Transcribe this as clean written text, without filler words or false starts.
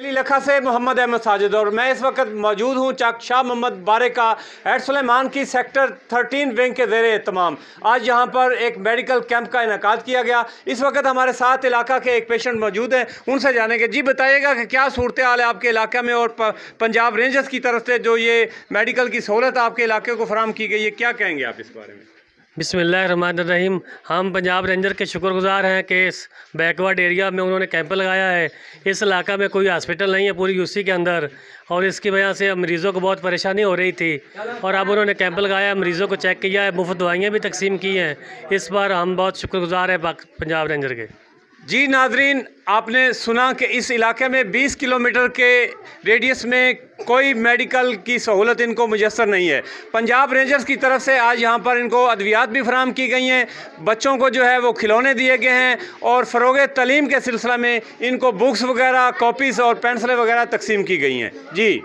अली लखा से मोहम्मद अहमद साजिद और मैं इस वक्त मौजूद हूँ चक शाह मोहम्मद बारे का एड सुलेमान की सेक्टर 13 विंग के ज़ेरे एहतमाम। आज यहाँ पर एक मेडिकल कैंप का इनेकाद किया गया। इस वक्त हमारे साथ इलाका के एक पेशेंट मौजूद हैं, उनसे जानेंगे। जी बताइएगा कि क्या सूरत हाल है आपके इलाके में और पंजाब रेंजर्स की तरफ से जो ये मेडिकल की सहूलत आपके इलाके को फराहम की गई है, क्या कहेंगे आप इस बारे में? बिस्मिल्लाहिर्रहमानिर्रहीम। हम पंजाब रेंजर के शुक्रगुजार हैं कि इस बैकवर्ड एरिया में उन्होंने कैंप लगाया है। इस इलाका में कोई हॉस्पिटल नहीं है पूरी यूसी के अंदर, और इसकी वजह से मरीज़ों को बहुत परेशानी हो रही थी। और अब उन्होंने कैंप लगाया, मरीज़ों को चेक किया है, मुफ्त दवाइयाँ भी तकसीम की हैं। इस बार हम बहुत शुक्रगुजार हैं पंजाब रेंजर के। जी नाजरीन, आपने सुना कि इस इलाके में 20 किलोमीटर के रेडियस में कोई मेडिकल की सहूलत इनको मुयस्सर नहीं है। पंजाब रेंजर्स की तरफ से आज यहाँ पर इनको अद्वियात भी फराहम की गई हैं, बच्चों को जो है वो खिलौने दिए गए हैं और फ़रोग़ तलीम के सिलसिला में इनको बुक्स वगैरह, कॉपीज़ और पेंसिलें वगैरह तकसीम की गई हैं। जी।